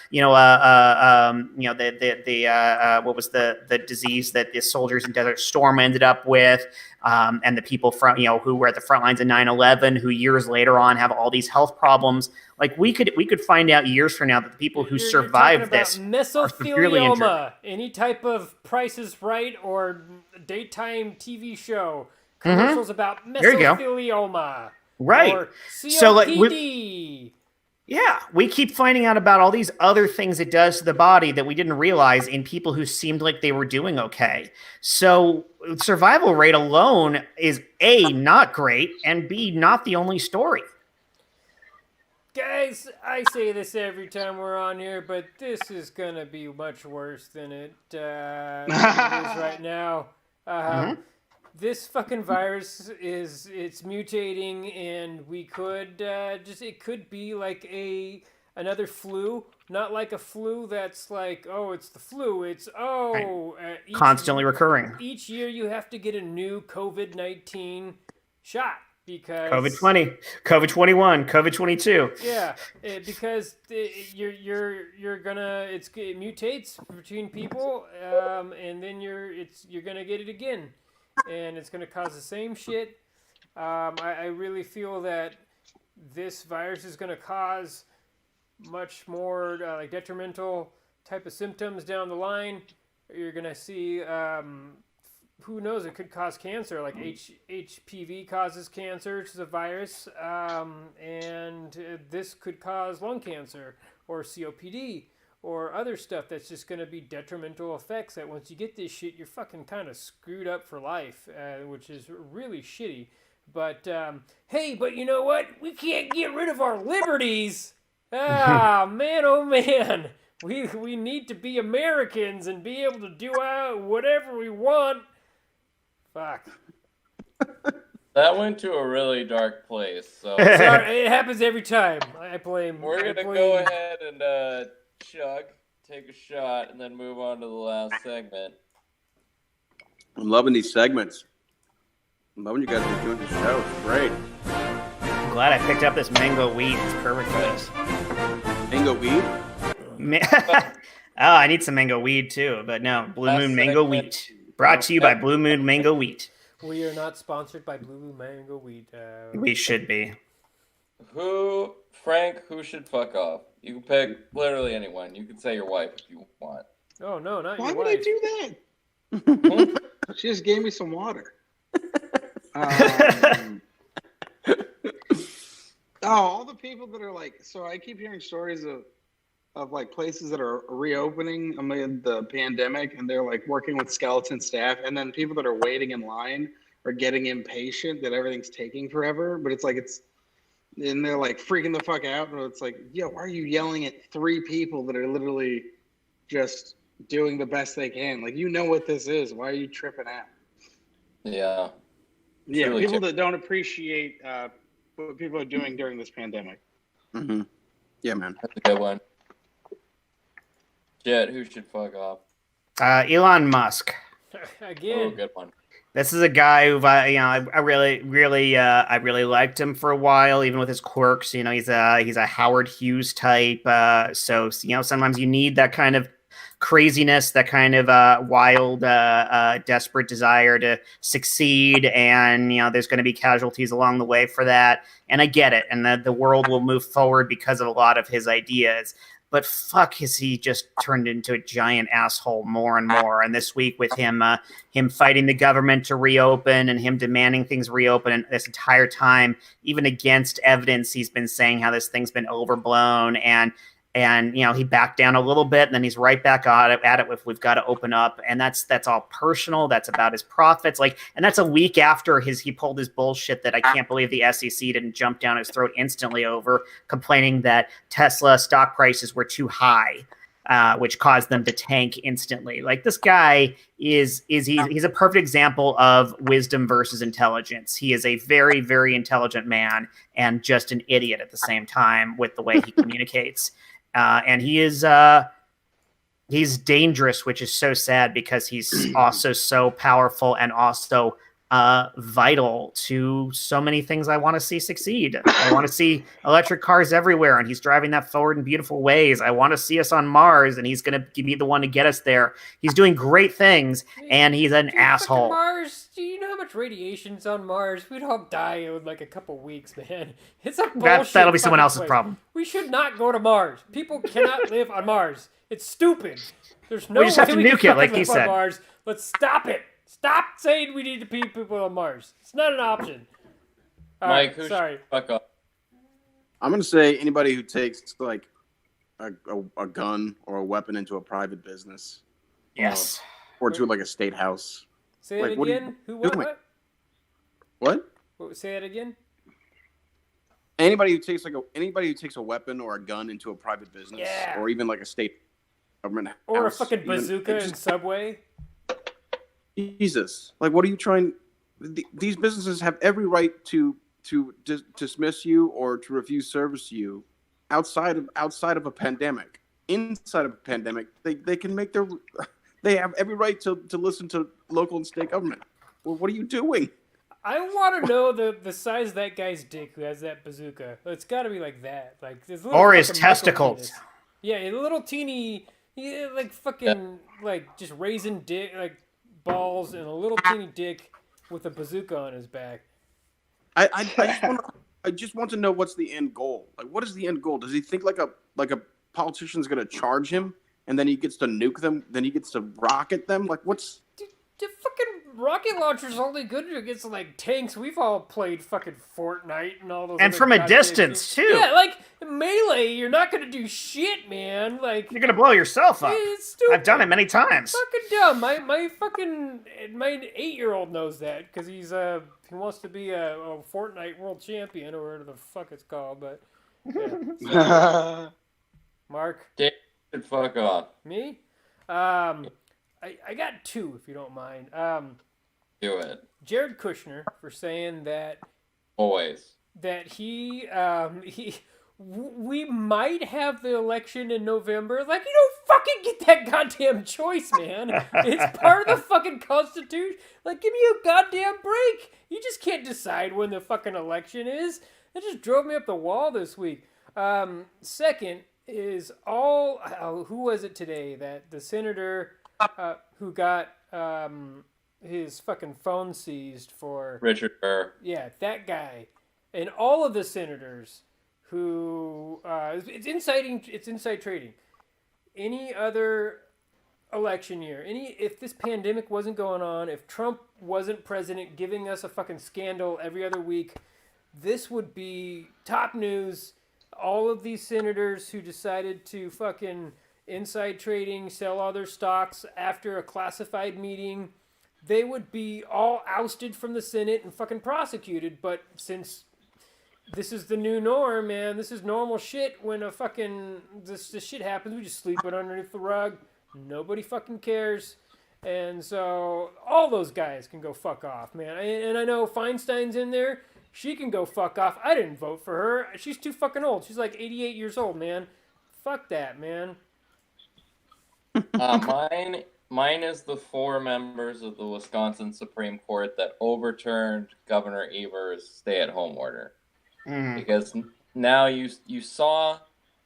was the disease that the soldiers in Desert Storm ended up with. And the people who were at the front lines of 9/11, who years later on have all these health problems. Like we could find out years from now that the people who survived this are severely injured. Any type of Price is Right or daytime TV show commercials about mesothelioma, right? Or COPD. So like we keep finding out about all these other things it does to the body that we didn't realize in people who seemed like they were doing okay. So survival rate alone is A, not great, and B, not the only story. Guys, I say this every time we're on here, but this is going to be much worse than it is right now. This fucking virus it's mutating, and we could it could be like another flu, not like a flu that's like, oh, it's the flu. It's constantly recurring. Each year you have to get a new COVID-19 shot. Because COVID-20, COVID-21, COVID-22. Yeah, because you're gonna it mutates between people, and then you're gonna get it again, and it's gonna cause the same shit. I really feel that this virus is gonna cause much more like detrimental type of symptoms down the line. You're gonna see. Who knows? It could cause cancer. Like HPV causes cancer, which is a virus, and this could cause lung cancer or COPD or other stuff that's just going to be detrimental effects. That once you get this shit, you're fucking kind of screwed up for life, which is really shitty. But hey, but you know what? We can't get rid of our liberties. Ah, man, oh man. We need to be Americans and be able to do whatever we want. Fuck. That went to a really dark place. So sorry, it happens every time. We're gonna go ahead and take a shot, and then move on to the last segment. I'm loving these segments. I'm loving you guys are doing the show. It's great. I'm glad I picked up this mango weed. It's perfect for this. Mango weed? I need some mango weed too, but no, Blue Moon Mango Wheat. Brought to you by Blue Moon Mango Wheat. We are not sponsored by Blue Moon Mango Wheat. We should be. Frank, who should fuck off? You can pick literally anyone. You can say your wife if you want. Oh, no, not your wife. Why would I do that? She just gave me some water. All the people that are like, so I keep hearing stories of like places that are reopening amid the pandemic, and they're like working with skeleton staff, and then people that are waiting in line are getting impatient that everything's taking forever. But and they're like freaking the fuck out, and it's like, yo, why are you yelling at 3 people that are literally just doing the best they can? Like, you know what this is. Why are you tripping out? Yeah. Yeah, Truly people terrible. that don't appreciate what people are doing during this pandemic. Mm-hmm. Yeah, man. That's a good one. Jett, who should fuck off? Elon Musk. Oh, Again, good one. This is a guy who I really liked him for a while, even with his quirks. He's a Howard Hughes type. So sometimes you need that kind of craziness, that kind of wild, desperate desire to succeed, and there's going to be casualties along the way for that. And I get it, and the world will move forward because of a lot of his ideas. But fuck, has he just turned into a giant asshole more and more? And this week with him fighting the government to reopen and him demanding things reopen, and this entire time, even against evidence, he's been saying how this thing's been overblown, and he backed down a little bit, and then he's right back at it with, we've got to open up. And that's all personal. That's about his profits. And that's a week after he pulled his bullshit that I can't believe the SEC didn't jump down his throat instantly over, complaining that Tesla stock prices were too high, which caused them to tank instantly. This guy he's a perfect example of wisdom versus intelligence. He is a very, very intelligent man and just an idiot at the same time with the way he communicates. And he's dangerous, which is so sad because he's also so powerful and also vital to so many things I want to see succeed. I want to see electric cars everywhere, and he's driving that forward in beautiful ways. I want to see us on Mars, and he's going to be the one to get us there. He's doing great things, and he's an asshole. Mars, do you know how much radiation's on Mars? We'd all die in like a couple weeks, man. It's a bullshit. That'll be someone else's place. problem. We should not go to Mars. People cannot live on Mars. It's stupid. There's no We just have to nuke it, like he said. Mars. Let's stop it. Stop saying we need to beat people on Mars. It's not an option. All Mike, right, who sorry. should fuck off? I'm gonna say anybody who takes like a gun or a weapon into a private business Yes. or to like a state house. Say it what are you again. Who? What? doing? What? What? Say it again. Anybody who takes a weapon or a gun into a private business, Yeah. or even like a state government Or house, a fucking even- bazooka it in just- Subway. Jesus, like, what are you trying? These businesses have every right to dismiss you or to refuse service to you outside of a pandemic. Inside of a pandemic, they can make they have every right to listen to local and state government. Well, what are you doing? I want to know the size of that guy's dick who has that bazooka. It's got to be like that. Like this little Or his fucking micro testicles. penis. Yeah, a little teeny, like fucking, like just raisin dick, like balls and a little teeny dick with a bazooka on his back. I just want to know what's the end goal. Like, what is the end goal? Does he think like a politician's going to charge him and then he gets to nuke them? Then he gets to rocket them? Like, what's... The fucking rocket launcher's only good against like tanks. We've all played fucking Fortnite and all those. And other from a goddamn distance, games. too. Yeah, like Melee, you're not gonna do shit, man. Like You're going to blow yourself up. it's stupid. I've done it many times. Fucking dumb. My 8-year-old knows that because he wants to be a Fortnite world champion or whatever the fuck it's called. But yeah. Mark, Dave should fuck off. me, I got two if you don't mind. Do it. Jared Kushner for saying that Always. we might have the election in November. Like, you don't fucking get that goddamn choice, man. It's part of the fucking Constitution. Like, give me a goddamn break. You just can't decide when the fucking election is. That just drove me up the wall this week. Second is who was it today? That the senator who got his fucking phone seized for... Richard Burr. Yeah, that guy. And all of the senators who... it's inside trading. Any other election year, if this pandemic wasn't going on, if Trump wasn't president giving us a fucking scandal every other week, this would be top news. All of these senators who decided to fucking inside trading, sell all their stocks after a classified meeting, they would be all ousted from the Senate and fucking prosecuted. But since this is the new norm, man, this is normal shit. When a fucking this shit happens, we just sweep it underneath the rug. Nobody fucking cares. And so all those guys can go fuck off, man. And I know Feinstein's in there. She can go fuck off. I didn't vote for her. She's too fucking old. She's like 88 years old, man. Fuck that, man. Mine is the 4 members of the Wisconsin Supreme Court that overturned Governor Evers' stay-at-home order. Because now you saw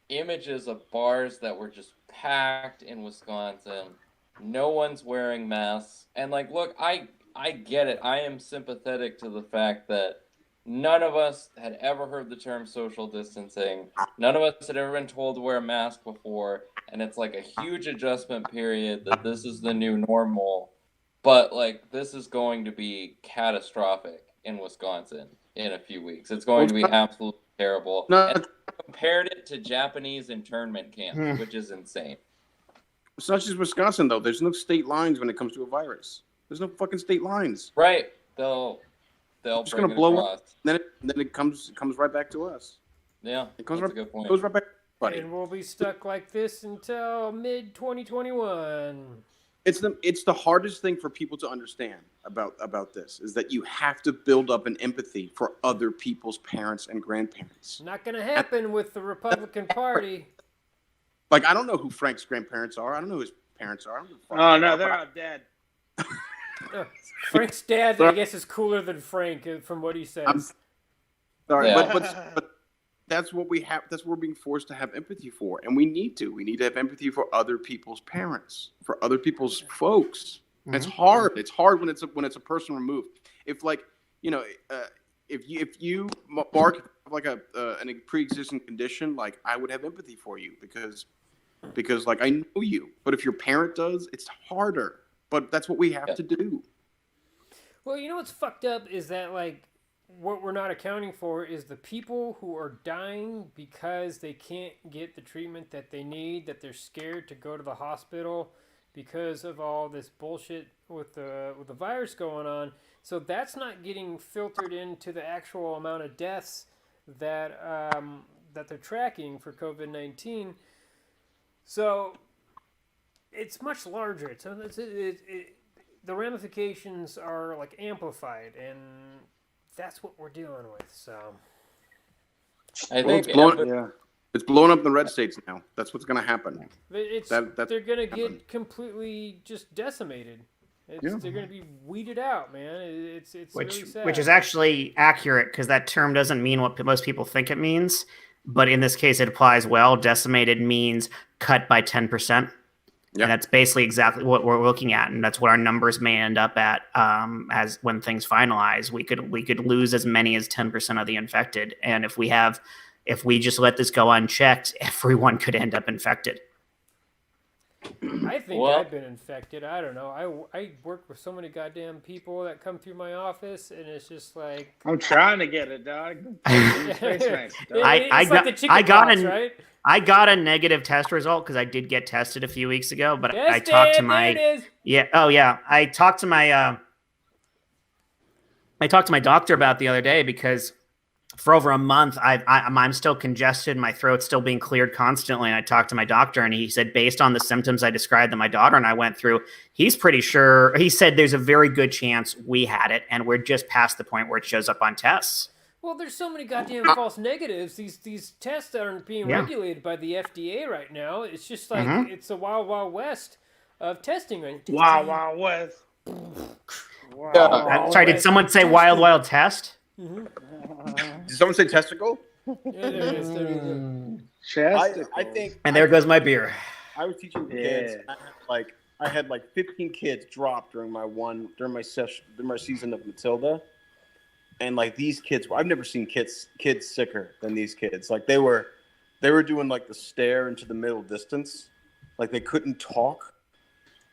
images of bars that were just packed in Wisconsin. No one's wearing masks. And like, look, I get it. I am sympathetic to the fact that none of us had ever heard the term social distancing. None of us had ever been told to wear a mask before. And it's like a huge adjustment period that this is the new normal. But like, this is going to be catastrophic in Wisconsin in a few weeks. It's going to be absolutely terrible. And compared it to Japanese internment camps, which is insane. It's not just Wisconsin, though. There's no state lines when it comes to a virus. There's no fucking state lines. Right. They'll just bring gonna blow across. up. Then it comes right back to us. Yeah, It comes that's right, a good point. goes right back to everybody. And we'll be stuck like this until mid-2021. It's the hardest thing for people to understand about this is that you have to build up an empathy for other people's parents and grandparents. Not going to happen with the Republican Party. Like, I don't know who Frank's grandparents are. I don't know who his parents are. I don't know who Oh no, they're all dead. Frank's dad, I guess, is cooler than Frank, from what he says. Sorry, Yeah. but that's what we have. That's what we're being forced to have empathy for, and we need to. We need to have empathy for other people's parents, for other people's folks. It's hard. It's hard when it's a person removed. If like if you Mark have like a pre-existing condition, like I would have empathy for you because like I know you. But if your parent does, it's harder. But that's what we have to do. Well, you know what's fucked up is that, like, what we're not accounting for is the people who are dying because they can't get the treatment that they need, that they're scared to go to the hospital because of all this bullshit with the virus going on. So that's not getting filtered into the actual amount of deaths that they're tracking for COVID-19. So it's much larger. So the ramifications are like amplified, and that's what we're dealing with. So I think it's blowing up in the red states now. That's what's going to happen. They're going to get completely just decimated. They're going to be weeded out, man. It's really sad. Which is actually accurate because that term doesn't mean what most people think it means. But in this case, it applies well. Decimated means cut by 10%. Yeah. And that's basically exactly what we're looking at, and that's what our numbers may end up at as when things finalize. We could lose as many as 10% of the infected, and if we just let this go unchecked, everyone could end up infected. I think I've been infected. I don't know. I work with so many goddamn people that come through my office, and it's just like I'm trying to get it, dog. I got a negative test result because I did get tested a few weeks ago, but I talked to my I talked to my doctor about the other day because for over a month I'm still congested, my throat's still being cleared constantly, and I talked to my doctor and he said based on the symptoms I described that my daughter and I went through, he's pretty sure. He said there's a very good chance we had it, and we're just past the point where it shows up on tests. Well, there's so many goddamn false negatives. These tests aren't being regulated by the FDA right now. It's just like it's a wild, wild west of testing. Wild, wild west. Sorry, did someone say wild, wild test? Did someone say testicle? Yeah, there it is. I think. And there goes my beer. I was teaching kids. I had 15 kids drop during my season of Matilda. And like these kids, I've never seen kids sicker than these kids. Like they were doing like the stare into the middle distance, like they couldn't talk,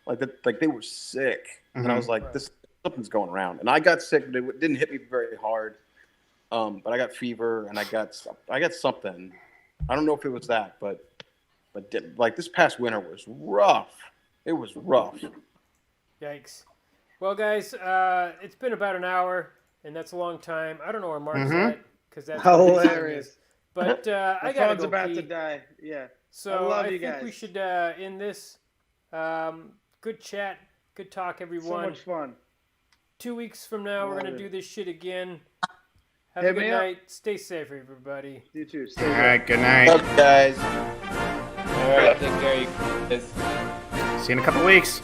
like they were sick. And I was like, something's going around. And I got sick, but it didn't hit me very hard. But I got fever and I got something. I don't know if it was that, but like this past winter was rough. It was rough. Yikes. Well, guys, it's been about an hour. And that's a long time. I don't know where Mark's at because that's hilarious. But I got phone's about to die. Yeah. So I you think guys. we should end this. Good chat. Good talk, So everyone. much fun. 2 weeks from now, we're Love gonna it. do this shit again. Have Hit a good me up. night. Stay safe, everybody. You too. Stay All good. right, good night. What's up, guys? All right, take care, you guys. See you in a couple weeks.